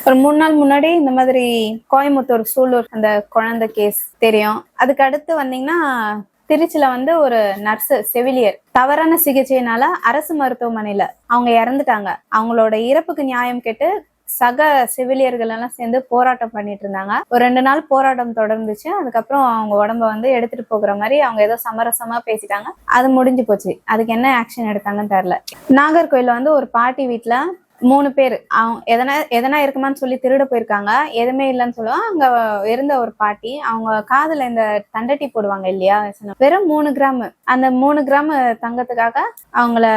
ஒரு 3 நாள் முன்னாடி இந்த மாதிரி கோயம்புத்தூர் சூலூர் அந்த குழந்தை கேஸ் தெரியும். அதுக்கு அடுத்து வந்தீங்கன்னா திருச்சியில வந்து ஒரு நர்ஸ் செவிலியர் தவறான சிகிச்சையினால அரசு மருத்துவமனையில அவங்க இறந்துட்டாங்க. அவங்களோட இறப்புக்கு நியாயம் கேட்டு சக செவிலியர்கள் எல்லாம் சேர்ந்து போராட்டம் பண்ணிட்டு இருந்தாங்க. ஒரு 2 நாள் போராட்டம் தொடர்ந்துச்சு. அதுக்கப்புறம் அவங்க உடம்ப வந்து எடுத்துட்டு போகிற மாதிரி அவங்க ஏதோ சமரசமா பேசிட்டாங்க. அது முடிஞ்சு போச்சு. அதுக்கு என்ன ஆக்ஷன் எடுத்தாங்கன்னு தெரியல. நாகர்கோயில்ல வந்து ஒரு பாட்டி வீட்டுல 3 பேர் அவங்க எதனா இருக்குமான்னு சொல்லி திருட போயிருக்காங்க. எதுவுமே இல்லைன்னு சொல்லுவாங்க. அங்க இருந்த ஒரு பாட்டி அவங்க காதுல இந்த தண்டட்டி போடுவாங்க இல்லையா, வெறும் 3 கிராம், அந்த 3 கிராம் தங்கத்துக்காக அவங்கள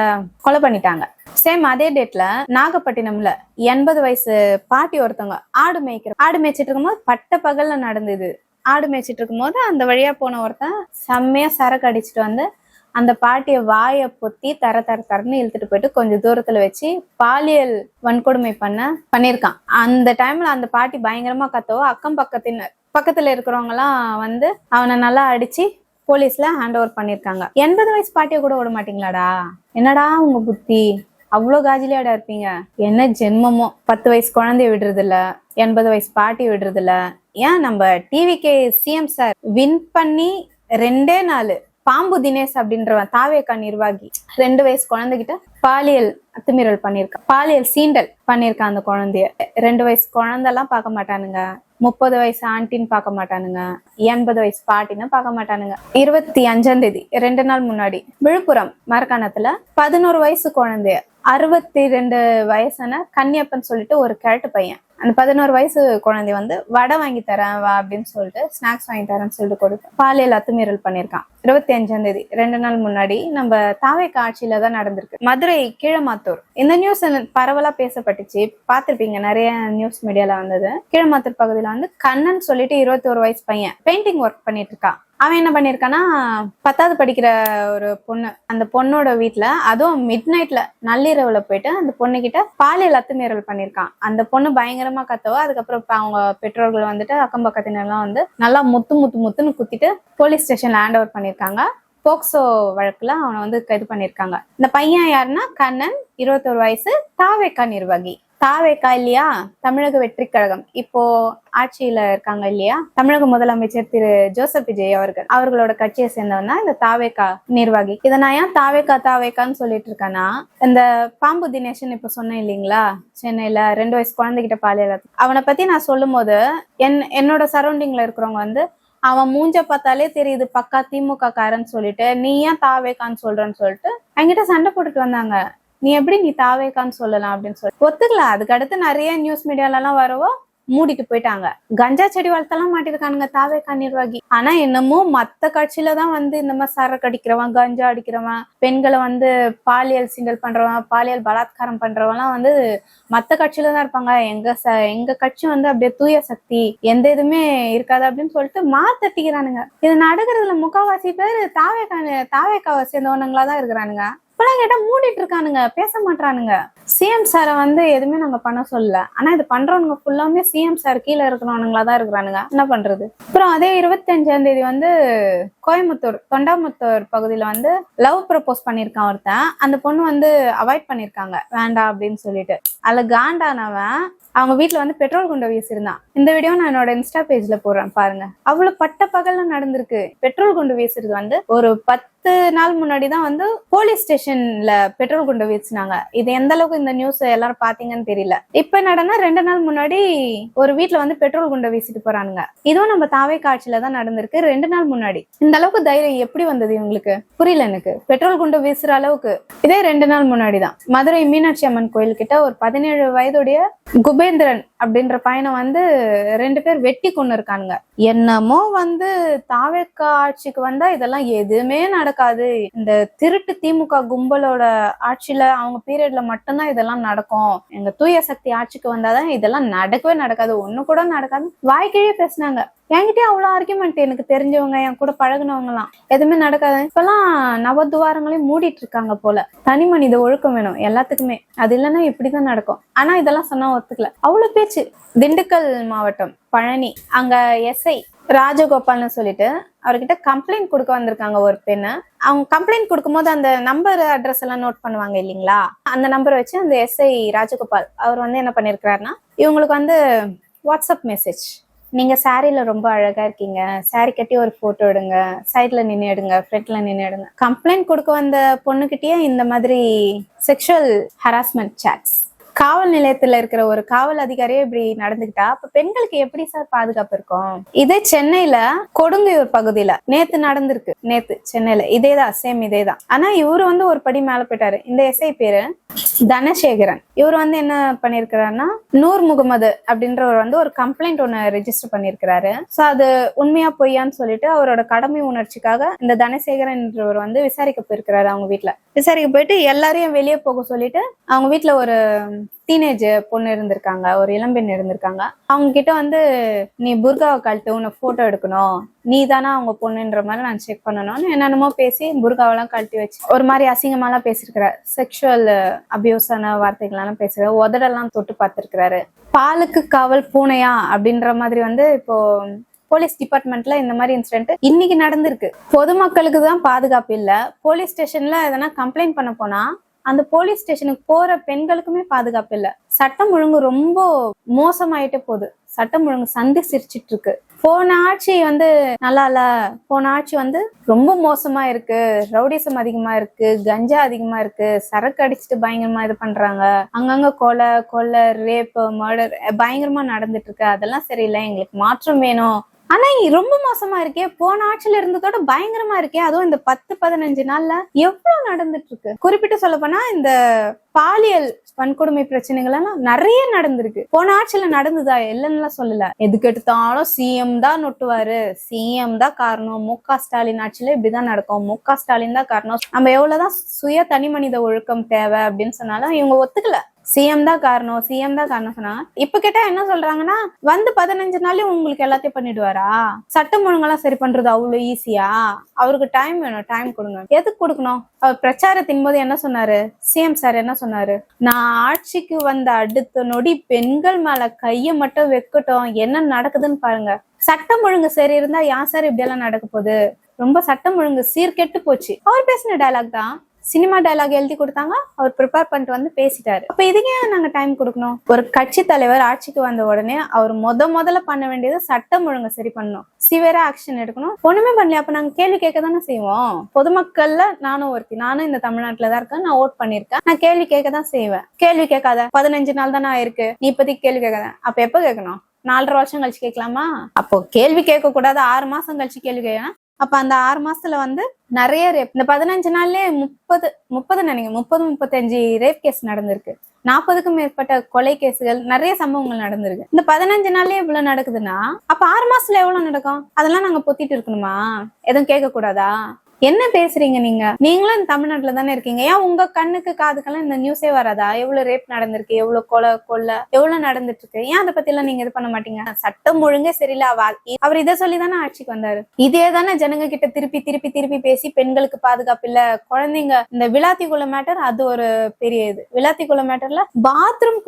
கொலை பண்ணிட்டாங்க. சேம் அதே டேட்ல நாகப்பட்டினம்ல 80 வயசு பாட்டி ஒருத்தவங்க ஆடு மேய்ச்சிட்டு இருக்கும்போது பட்ட பகல்ல நடந்தது. ஆடு மேய்ச்சிட்டு இருக்கும்போது அந்த வழியா போன ஒருத்தன் செம்மையா சரக்கு அடிச்சுட்டு வந்து அந்த பாட்டிய வாய பொத்தி தரன்னு இழுத்துட்டு போயிட்டு கொஞ்சம் தூரத்துல வச்சு பாலியல் வன்கொடுமை பண்ணிருக்கான். அந்த டைம்ல அந்த பாட்டி பயங்கரமா கத்தவோ அக்கம் பக்கத்துல இருக்கிறவங்க எல்லாம் வந்து அவனை நல்லா அடிச்சு போலீஸ்ல ஹேண்ட் ஓவர் பண்ணிருக்காங்க. 80 வயசு பாட்டிய கூட விட மாட்டீங்களாடா? என்னடா உங்க புத்தி? அவ்வளவு காஜிலியாடா இருப்பீங்க? என்ன ஜென்மமோ. 10 வயசு குழந்தைய விடுறது இல்ல, 80 வயசு பாட்டி விடுறது இல்ல. ஏன் நம்ம டிவிகே சிஎம் சார் வின் பண்ணி 2 நாள் பாம்பு தினேஷ் அப்படின்றவன் தாவேக்கா நிர்வாகி 2 வயசு குழந்தைகிட்ட பாலியல் அத்துமீறல் பண்ணிருக்கான், பாலியல் சீண்டல் பண்ணிருக்கான். அந்த குழந்தைய 2 வயசு குழந்தைலாம் பார்க்க மாட்டானுங்க, 30 வயசு ஆண்டின்னு பார்க்க மாட்டானுங்க, 80 வயசு பாட்டின்னு பார்க்க மாட்டானுங்க. 25ஆம் தேதி 2 நாள் முன்னாடி விழுப்புரம் மரக்காணத்துல 11 வயசு குழந்தைய 62 வயசான கன்னியப்பன் சொல்லிட்டு ஒரு கிழட்டு பையன், அந்த 11 வயசு குழந்தை வந்து வடை வாங்கி தரேன் வா அப்படின்னு சொல்லிட்டு ஸ்நாக்ஸ் வாங்கி தரேன்னு சொல்லிட்டு கொடுத்து பாலியல் அத்துமீறல் பண்ணிருக்கான். 25ஆம் தேதி 2 நாள் முன்னாடி நம்ம தாவேக்கா ஆட்சியில தான் நடந்திருக்கு. மதுரை கீழமாத்தூர். இந்த நியூஸ் பரவலா பேசப்பட்டுச்சு, பார்த்திருப்பீங்க, நிறைய நியூஸ் மீடியால வந்தது. கீழமாத்தூர் பகுதியில வந்து கண்ணன் சொல்லிட்டு 21 வயசு பையன் பெயிண்டிங் ஒர்க் பண்ணிட்டு இருக்கான். அவன் என்ன பண்ணிருக்கானா, 10வது படிக்கிற ஒரு பொண்ணு, அந்த பொண்ணோட வீட்டுல அதுவும் மிட் நைட்ல நள்ளிரவுல போயிட்டு அந்த பொண்ணு கிட்ட பாலியல் அத்துமீறல் பண்ணிருக்கான். அந்த பொண்ணு பயங்கரமா கத்தவோ அதுக்கப்புறம் அவங்க பெற்றோர்கள் வந்துட்டு அக்கம் பக்கத்தினர்லாம் வந்து நல்லா முத்துன்னு குத்திட்டு போலீஸ் ஸ்டேஷன்ல ஹேண்ட் ஓவர் பண்ணிருக்காங்க. போக்சோ வழக்குல அவனை வந்து கைது பண்ணிருக்காங்க. இந்த பையன் யாருன்னா கண்ணன், 21 வயசு, தாவேக்கா நிர்வாகி. தாவேக்கா இல்லையா, தமிழக வெற்றி கழகம், இப்போ ஆட்சியில இருக்காங்க இல்லையா, தமிழக முதலமைச்சர் திரு ஜோசப் விஜய் அவர்களோட கட்சியை சேர்ந்தவன் தான் இந்த தாவேக்கா நிர்வாகி. இதை நான் ஏன் தாவேக்கான்னு சொல்லிட்டு இருக்கேன்னா, இந்த பாம்பு தினேஷன் இப்ப சொன்னேன் இல்லைங்களா, சென்னையில 2 வயசு குழந்தைகிட்ட பாலியல், அவனை பத்தி நான் சொல்லும் போது என்னோட சரௌண்டிங்ல இருக்கிறவங்க வந்து அவன் மூஞ்ச பார்த்தாலே தெரியுது பக்கா திமுக காரன்னு சொல்லிட்டு, நீ ஏன் தாவேக்கான்னு சொல்றன்னு சொல்லிட்டு என்கிட்ட சண்டை போட்டுட்டு வந்தாங்க. நீ எப்படி நீ தாவேக்கான்னு சொல்லலாம் அப்படின்னு சொல்லி ஒத்துக்கல. அதுக்கு அடுத்து நிறைய நியூஸ் மீடியால எல்லாம் வரவோ மூடிட்டு போயிட்டாங்க. கஞ்சா செடி வளர்த்தெல்லாம் மாட்டிருக்கானுங்க தாவேக்கா நிர்வாகி. ஆனா என்னமோ மத்த கட்சியில தான் வந்து இந்த மாதிரி சரக்கு அடிக்கிறவன், கஞ்சா அடிக்கிறவன், பெண்களை வந்து பாலியல் சீண்டல் பண்றவன், பாலியல் பலாத்காரம் பண்றவன்லாம் வந்து மத்த கட்சியில தான் இருப்பாங்க. எங்க கட்சி வந்து அப்படியே தூய சக்தி, எந்த இதுவுமே இருக்காது அப்படின்னு சொல்லிட்டு மாத்தட்டிக்கிறானுங்க. இது நடக்கிறதுல முக்காவாசி பேர் தாவேக்காவை சேர்ந்தவனுங்களா தான் இருக்கிறானுங்க. இப்பெல்லாம் கேட்டா மூடிட்டு இருக்கானுங்க, பேச மாட்டானுங்க. சிஎம் சாரை வந்து எதுவுமே நாங்க பண்ண சொல்லல, ஆனா இது பண்றவனுங்க ஃபுல்லாமே சிஎம் சார் கீழே இருக்கிறவனுங்களா தான் இருக்கிறானுங்க. என்ன பண்றது? அப்புறம் அதே 25ஆம் தேதி வந்து கோயம்புத்தூர் தொண்டாமுத்தூர் பகுதியில வந்து லவ் ப்ரப்போஸ் பண்ணிருக்கான் ஒருத்தன். அந்த பொண்ணு வந்து அவாய்ட் பண்ணிருக்காங்க, வேண்டாம் அப்படின்னு சொல்லிட்டு. அதுல காண்டானவன் அவங்க வீட்டுல வந்து பெட்ரோல் குண்டை வீசிருந்தான். இந்த வீடியோ நான் என்னோட இன்ஸ்டா பேஜ்ல போடுறேன் பாருங்க. அவ்வளவு பட்ட பகல்ல நடந்திருக்கு. பெட்ரோல் குண்டு வீசுறது வந்து ஒரு 10 நாள் முன்னாடிதான் வந்து போலீஸ் ஸ்டேஷன்ல பெட்ரோல் குண்டு வீசினாங்க. இது எந்த அளவுக்கு இந்த நியூஸ் எல்லாரும் பாத்தீங்கன்னு தெரியல. இப்ப நடனா 2 நாள் முன்னாடி ஒரு வீட்டுல வந்து பெட்ரோல் குண்டை வீசிட்டு போறானுங்க. இதுவும் நம்ம தாவேக்கா ஆட்சியில தான் நடந்திருக்கு 2 நாள் முன்னாடி. இந்த அளவுக்கு தைரியம் எப்படி வந்தது இவங்களுக்கு புரியல எனக்கு. பெட்ரோல் குண்டு வீசுற அளவுக்கு இதே 2 நாள் முன்னாடிதான் மதுரை மீனாட்சி அம்மன் கோயில் கிட்ட ஒரு 17 வயதுடைய குபேந்திரன் அப்படின்ற பையனை வந்து 2 பேர் வெட்டி கொண்டு இருக்கானுங்க. என்னமோ வந்து தாவேக்கா ஆட்சிக்கு வந்தா இதெல்லாம் எதுவுமே நடக்காது, இந்த திருட்டு திமுக கும்பலோட ஆட்சியில அவங்க பீரியட்ல மட்டும்தான் இதெல்லாம் நடக்கும், எங்க தூய சக்தி ஆட்சிக்கு வந்தாதான் இதெல்லாம் நடக்கவே நடக்காது, ஒண்ணு கூட நடக்காது வாய்க்கிழே பேசினாங்க. என்கிட்டயே அவ்வளவு ஆர்கியூமெண்ட். எனக்கு தெரிஞ்சவங்க, என் கூட பழகுனவங்க எல்லாம் எதுவுமே நடக்காது. இப்பெல்லாம் நவதுவாரங்களையும் மூடிட்டு இருக்காங்க போல. தனி மனித ஒழுக்கம் வேணும் எல்லாத்துக்குமே, அது இல்லைன்னா இப்படிதான் நடக்கும். ஆனா இதெல்லாம் சொன்னா ஒத்துக்கல, அவ்வளவு பேச்சு. திண்டுக்கல் மாவட்டம் பழனி, அங்க எஸ்ஐ ராஜகோபால்னு சொல்லிட்டு அவர்கிட்ட கம்ப்ளைண்ட் கொடுக்க வந்திருக்காங்க ஒரு பெண்ணு. அவங்க கம்ப்ளைண்ட் கொடுக்கும்போது அந்த நம்பர் அட்ரஸ் எல்லாம் நோட் பண்ணுவாங்க இல்லைங்களா, அந்த நம்பரை வச்சு அந்த எஸ்ஐ ராஜகோபால் அவர் வந்து என்ன பண்ணிருக்கிறாருன்னா, இவங்களுக்கு வந்து வாட்ஸ்அப் மெசேஜ், நீங்க சாரில ரொம்ப அழகா இருக்கீங்க, சாரி கட்டி ஒரு போட்டோ எடுங்க, சைட்ல நின்று எடுங்க, ஃப்ரண்ட்ல நின்று எடுங்க. கம்ப்ளைண்ட் கொடுக்க வந்த பொண்ணுகிட்டயே இந்த மாதிரி செக்ஷுவல் ஹராஸ்மெண்ட் சாட்ஸ். காவல் நிலையத்துல இருக்கிற ஒரு காவல் அதிகாரியே இப்படி நடந்துக்கிட்டா அப்ப பெண்களுக்கு எப்படி சார் பாதுகாப்பு இருக்கும்? இதே சென்னையில கொடுங்கையூர் பகுதியில நேத்து நடந்திருக்கு. நேத்து சென்னையில இதேதான், சேம் இதேதான். ஆனா இவரு வந்து ஒரு படி மேல போயிட்டாரு. இந்த எஸ்ஐ பேரு தனசேகரன். இவர் வந்து என்ன பண்ணிருக்கிறாருன்னா, நூர் முகமது அப்படின்றவர் வந்து ஒரு கம்ப்ளைண்ட் ஒண்ணு ரெஜிஸ்டர் பண்ணிருக்கிறாரு. சோ அது உண்மையா பொய்யான்னு சொல்லிட்டு அவரோட கடமை உணர்ச்சிக்காக இந்த தனசேகரன் என்றவர் வந்து விசாரிக்க போயிருக்கிறாரு. அவங்க வீட்டுல விசாரிக்க போயிட்டு எல்லாரையும் வெளியே போக சொல்லிட்டு, அவங்க வீட்டுல ஒரு டீனேஜ் பொண்ணு இருந்திருக்காங்க, ஒரு இளம்பெண் இருந்திருக்காங்க. அவங்க கிட்ட வந்து, நீ புர்காவை கழட்டு, உன்னை போட்டோ எடுக்கணும், நீ தானா அவங்க பொண்ணுன்ற மாதிரி நான் செக் பண்ணணும்னு என்னென்னமோ பேசி புர்காவெல்லாம் கழட்டி வச்சு ஒரு மாதிரி அசிங்கமாலாம் பேசிருக்கிறாரு. செக்ஷுவல் அபியூஸான வார்த்தைகள்லாம் பேசுறாரு. உதடெல்லாம் தொட்டு பார்த்திருக்கிறாரு. பாலுக்கு காவல் பூனையா அப்படின்ற மாதிரி வந்து இப்போ போலீஸ் டிபார்ட்மெண்ட்ல இந்த மாதிரி இன்சிடென்ட் இன்னைக்கு நடந்திருக்கு. பொதுமக்களுக்கு தான் பாதுகாப்பு இல்ல. போலீஸ் ஸ்டேஷன்ல எதனா கம்ப்ளைண்ட் பண்ண போனா அந்த போலீஸ் ஸ்டேஷனுக்கு போற பெண்களுக்குமே பாதுகாப்பு இல்ல. சட்டம் ஒழுங்கு ரொம்ப மோசமாயிட்டே போகுது. சட்டம் ஒழுங்கு சந்தி சிரிச்சிட்டு இருக்கு. போன ஆட்சி வந்து நல்லா இல்ல, போன ஆட்சி வந்து ரொம்ப மோசமா இருக்கு, ரவுடிசம் அதிகமா இருக்கு, கஞ்சா அதிகமா இருக்கு, சரக்கு அடிச்சுட்டு பயங்கரமா இது பண்றாங்க, அங்கங்க கொலை ரேப் மர்டர் பயங்கரமா நடந்துட்டு இருக்கு, அதெல்லாம் சரியில்லை, எங்களுக்கு மாற்றம் வேணும். ஆனா ரொம்ப மோசமா இருக்கே, போன ஆட்சியில இருந்ததோட பயங்கரமா இருக்கே, அதுவும் இந்த 10-15 நாள்ல எவ்வளவு நடந்துட்டு இருக்கு. குறிப்பிட்டு சொல்ல போனா இந்த பாலியல் வன்கொடுமை பிரச்சனைகள் எல்லாம் நிறைய நடந்திருக்கு. போன ஆட்சியில நடந்ததா இல்லைன்னு சொல்லல. எதுக்கு எடுத்தாலும் சிஎம் தான் நொட்டுவாரு, சிஎம் தான் காரணம், மு.க. ஸ்டாலின் ஆட்சியில இப்படிதான் நடக்கும், மு.க. ஸ்டாலின் தான் காரணம். நம்ம எவ்வளவுதான் சுய தனி மனித ஒழுக்கம் தேவை அப்படின்னு சொன்னாலும் இவங்க ஒத்துக்கல. சிஎம் தான் காரணம், சிஎம் தான் காரணம் சொன்னா, இப்ப கேட்டா என்ன சொல்றாங்கன்னா, வந்து 15 நாள்லயும் உங்களுக்கு எல்லாத்தையும் பண்ணிடுவாரா? சட்டம் ஒழுங்கெல்லாம் சரி பண்றது அவ்வளவு ஈஸியா? அவருக்கு டைம் வேணும், டைம் கொடுங்க. எதுக்கு கொடுக்கணும்? அவர் பிரச்சாரத்தின் போது என்ன சொன்னாரு சிஎம் சார்? என்ன சொன்னாரு? நான் ஆட்சிக்கு வந்த அடுத்த நொடி பெண்கள் மேல கைய மட்டும் வைக்கட்டும், என்ன நடக்குதுன்னு பாருங்க. சட்டம் ஒழுங்கு சரி இருந்தா யார் சார் இப்படி எல்லாம் நடக்க போகுது? ரொம்ப சட்டம் ஒழுங்கு சீர்கெட்டு போச்சு. அவர் பேசின டயலாக் தான், சினிமா டயலாக் எழுதி கொடுத்தாங்க, அவர் ப்ரிப்பேர் பண்ணிட்டு வந்து பேசிட்டாரு. அப்ப இதுக்கே நாங்க டைம் கொடுக்கணும்? ஒரு கட்சி தலைவர் ஆட்சிக்கு வந்த உடனே அவர் முதல்ல பண்ண வேண்டியது சட்டம் ஒழுங்கு சரி பண்ணணும், சிவியரா ஆக்ஷன் எடுக்கணும். ஒண்ணுமே பண்ணல. அப்ப நாங்க கேள்வி கேட்க தானே செய்வோம். பொதுமக்கள்ல நானும் ஒருத்தி, நானும் இந்த தமிழ்நாட்டுலதான் இருக்கேன், நான் ஓட் பண்ணிருக்கேன், நான் கேள்வி கேட்க தான் செய்வேன். கேள்வி கேட்காத 15 நாள் தானே ஆயிருக்கு, நீ இப்போதைக்கு கேள்வி கேட்காத. அப்ப எப்ப கேட்கணும்? 4.5 வருஷம் கழிச்சு கேட்கலாமா? அப்போ கேள்வி கேட்க கூடாது, 6 மாசம் கழிச்சு கேள்வி கேட்கணும். அப்ப அந்த 6 மாசத்துல வந்து நிறைய ரேப், இந்த 15 நாள்லயே 35 ரேப் கேஸ் நடந்திருக்கு. 40க்கும் மேற்பட்ட கொலை கேசுகள், நிறைய சம்பவங்கள் நடந்திருக்கு. இந்த 15 நாள்லயே இவ்வளவு நடக்குதுன்னா அப்ப 6 மாசத்துல எவ்வளவு நடக்கும்? அதெல்லாம் நாங்க பொத்திட்டு இருக்கணுமா? எதுவும் கேட்க கூடாதா? என்ன பேசுறீங்க நீங்க? நீங்களும் தமிழ்நாட்டுல தானே இருக்கீங்க, ஏன் உங்க கண்ணுக்கு காதுக்கெல்லாம் இந்த நியூஸே வராதா? எவ்வளவு ரேப் நடந்திருக்கு, எவ்வளவு கொலை எவ்வளவு நடந்துட்டு இருக்கு, ஏன் அதை பத்தி எல்லாம் நீங்க இது பண்ண மாட்டீங்க? சட்டம் ஒழுங்கே சரியில்லை. அவர் இதை சொல்லிதானே ஆட்சிக்கு வந்தாரு. இதே தானே ஜனங்க கிட்ட திருப்பி பேசி பெண்களுக்கு பாதுகாப்பு இல்ல, குழந்தைங்க, இந்த விளாத்திக்குள்ள மேட்டர் அது ஒரு பெரிய இது. விளாத்திக்குள்ள மேட்டர்ல பாத்ரூம்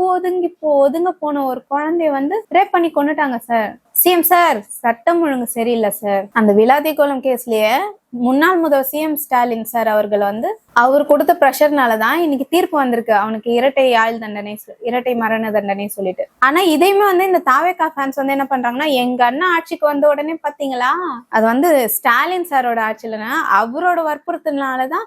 ஒதுங்க போன ஒரு குழந்தைய வந்து ரேப் பண்ணி கொண்டுட்டாங்க சார். சிஎம் சார், சட்டம் ஒழுங்கு சரியில்லை சார். அந்த விளாத்திக்குளம் கேஸ்லயே முன்னாள் முதல்வர் சிஎம் ஸ்டாலின் சார் அவர்கள் வந்து அவர் கொடுத்த பிரஷர்னாலதான் இன்னைக்கு தீர்ப்பு வந்திருக்கு, அவனுக்கு இரட்டை மரண தண்டனை சொல்லிட்டு. ஆனா இதையுமே வந்து இந்த தாவேகா ஃபேன்ஸ் வந்து என்ன பண்றாங்கன்னா, எங்க அண்ணா ஆட்சிக்கு வந்த உடனே பாத்தீங்களா, அது வந்து ஸ்டாலின் சாரோட ஆட்சியிலன்னா அவரோட வற்புறுத்தினாலதான்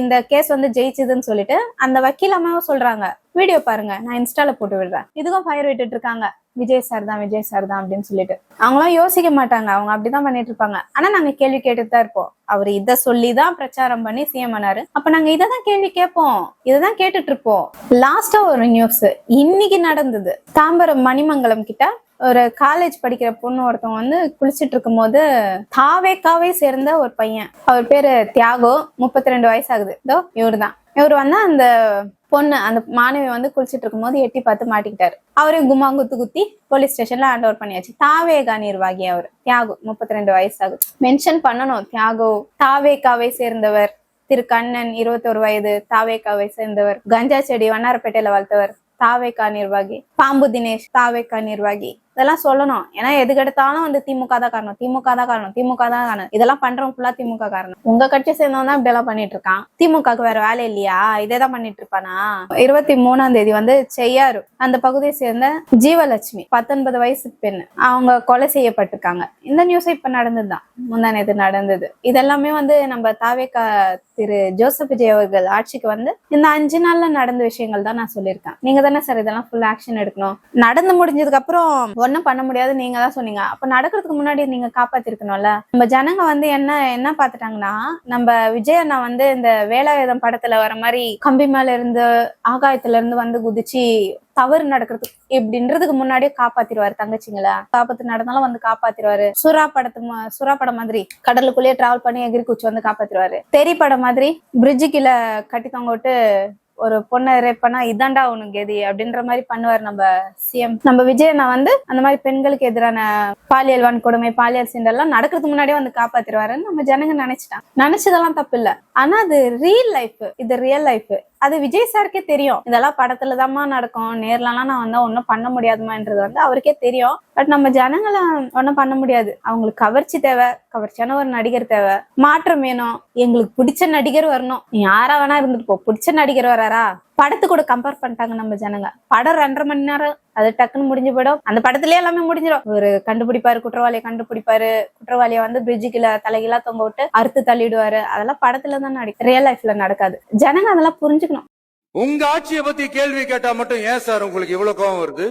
இந்த கேஸ் வந்து ஜெயிச்சதுன்னு சொல்லிட்டு அந்த வக்கீல் அம்மாவும் சொல்றாங்க. வீடியோ பாருங்க, நான் இன்ஸ்டால போட்டு விடுறேன். இதுக்கும் ஃபயர் விட்டுட்டு இருக்காங்க, விஜய் சார் தான் அப்படின்னு சொல்லிட்டு. அவங்களாம் யோசிக்க மாட்டாங்க, அவங்க அப்படிதான் பண்ணிட்டு இருப்பாங்க. ஆனா நாங்க கேள்வி கேட்டுட்டு தான் இருப்போம். அவர் இத சொல்லிதான் பிரச்சாரம் பண்ணி சிஎம் ஆனாரு. அப்ப நாங்க இததான் கேள்வி கேட்போம், இததான் கேட்டுட்டு இருப்போம். லாஸ்டா ஒரு நியூஸ் இன்னைக்கு நடந்தது. தாம்பரம் மணிமங்கலம் கிட்ட ஒரு காலேஜ் படிக்கிற பொண்ணு ஒருத்தவங்க வந்து குளிச்சிட்டு இருக்கும் போது தாவேக்காவை சேர்ந்த ஒரு பையன், அவர் பேரு தியாகோ, 32 வயசு ஆகுது. இவர் வந்து அந்த பொண்ணு அந்த மாணவி வந்து குளிச்சிட்டு இருக்கும்போது எட்டி பார்த்து மாட்டிக்கிட்டாரு. அவரையும் கும்மாங்குத்து குத்தி போலீஸ் ஸ்டேஷன்ல ஹேண்ட் ஓவர் பண்ணியாச்சு. தாவேகா நிர்வாகி அவர் தியாகு, 32 வயசு ஆகுது. மென்ஷன் பண்ணணும், தியாகு தாவேகாவை சேர்ந்தவர். திரு கண்ணன் 21 வயது, தாவேகாவை சேர்ந்தவர். கஞ்சா செடி வண்ணாரப்பேட்டையில வளர்த்தவர், தாவேகா நிர்வாகி. பாம்பு தினேஷ் தாவேகா நிர்வாகி. இதெல்லாம் சொல்லணும். ஏன்னா எதுக்கெடுத்தாலும் வந்து திமுக தான் காரணம், திமுக தான் காரணம், திமுக தான் காரணம். இதெல்லாம் பண்றவங்க ஃபுல்லா திமுக காரணம். உங்க கட்சியை சேர்ந்தவன் தான் இப்படி எல்லாம் பண்ணிட்டு இருக்கான். திமுகவுக்கு வேற வேலை இல்லையா? இதேதான் பண்ணிட்டு இருப்பானா? 23ஆம் தேதி வந்து செய்யாறு அந்த பகுதியை சேர்ந்த ஜீவலட்சுமி 19 வயசு பெண் அவங்க கொலை செய்யப்பட்டிருக்காங்க. இந்த நியூஸ் இப்ப நடந்ததுதான், முந்தா நேத்து நடந்தது. இதெல்லாமே வந்து நம்ம தாவேகா திரு ஜோசப் விஜய் அவர்கள் ஆட்சிக்கு வந்து இந்த 5 நாள்ல நடந்த விஷயங்கள் தான் நான் சொல்லியிருக்கேன். நீங்க தானே சார் இதெல்லாம் ஃபுல் ஆக்ஷன் எடுக்கணும், நடந்து முடிஞ்சதுக்கு அப்புறம் ஒன்னும் பண்ண முடியாது நீங்க தான் சொன்னீங்க. அப்ப நடக்கிறதுக்கு முன்னாடி நீங்க காப்பாத்திருக்கணும்ல. நம்ம ஜனங்க வந்து என்ன பாத்துட்டாங்கன்னா, நம்ம விஜய் அண்ணா வந்து இந்த வேலாயுதம் படத்துல வர மாதிரி கம்பி மேல இருந்து ஆகாயத்துல இருந்து வந்து குதிச்சு தவறு நடக்கிறது இப்படின்றதுக்கு முன்னாடியே காப்பாத்திருவாரு. தங்கச்சிங்களா காப்பாத்து நடந்தாலும் வந்து காப்பாத்திருவாரு. சுறா படம் மாதிரி கடலுக்குள்ளேயே டிராவல் பண்ணி எகிரி குச்சி வந்து காப்பாத்திருவாரு. தெரி படம் மாதிரி பிரிட்ஜு கீழே கட்டி தொங்க விட்டு ஒரு பொண்ணை ரேப் பண்ணா இதாண்டா உனக்கு எதி அப்படின்ற மாதிரி பண்ணுவார் நம்ம சிஎம். நம்ம விஜய் நான் வந்து அந்த மாதிரி பெண்களுக்கு எதிரான பாலியல் வன்கொடுமை, பாலியல் சீண்டெல்லாம் நடக்கிறதுக்கு முன்னாடியே வந்து காப்பாத்திருவாருன்னு நம்ம ஜனங்க நினைச்சதெல்லாம் தப்பு இல்ல. ஆனா அது ரியல் லைஃப், இது ரியல் லைஃப். அது விஜய் சாருக்கே தெரியும். இதெல்லாம் படத்துலதாம்மா நடக்கும், நேர்லாம் நான் வந்து ஒன்னும் பண்ண முடியாதுமான்றது வந்து அவருக்கே தெரியும். பட் நம்ம ஜனங்களை ஒன்னும் பண்ண முடியாது. அவங்களுக்கு கவர்ச்சி தேவை, கவர்ச்சியான ஒரு நடிகர் தேவை, மாற்றம் வேணும், எங்களுக்கு பிடிச்ச நடிகர் வரணும். யாரா வேணா இருந்துட்டு போ, பிடிச்ச நடிகர் வராரா? படத்து கூட கம்பேர் பண்ணிட்டாங்க நம்ம ஜனங்க. படம் 2.5 மணி நேரம், அது டக்குன்னு முடிஞ்சு போயிடும். அந்த படத்துலயே எல்லாமே முடிஞ்சிடும். ஒரு கண்டுபிடிப்பாரு, குற்றவாளியை கண்டுபிடிப்பாரு, குற்றவாளியை வந்து பிரிட்ஜுக்குள்ள தலைகீழா தொங்க விட்டு அறுத்து தள்ளிடுவாரு. அதெல்லாம் படத்துல தான் நடக்கும், ரியல் லைஃப்ல நடக்காது. ஜனங்க அதெல்லாம் புரிஞ்சுக்கணும். உங்க ஆட்சியை பத்தி கேள்வி கேட்டா மட்டும் ஏன் சார் உங்களுக்கு இவ்வளவு கோவம் வருது?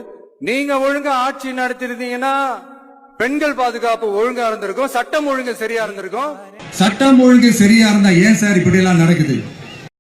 நீங்க ஒழுங்கா ஆட்சி நடத்திருந்தீங்கன்னா பெண்கள் பாதுகாப்பு ஒழுங்கா இருந்திருக்கும், சட்டம் ஒழுங்கு சரியா இருந்திருக்கும். சட்டம் ஒழுங்கு சரியா இருந்தா ஏன் சார் இப்படி எல்லாம் நடக்குது?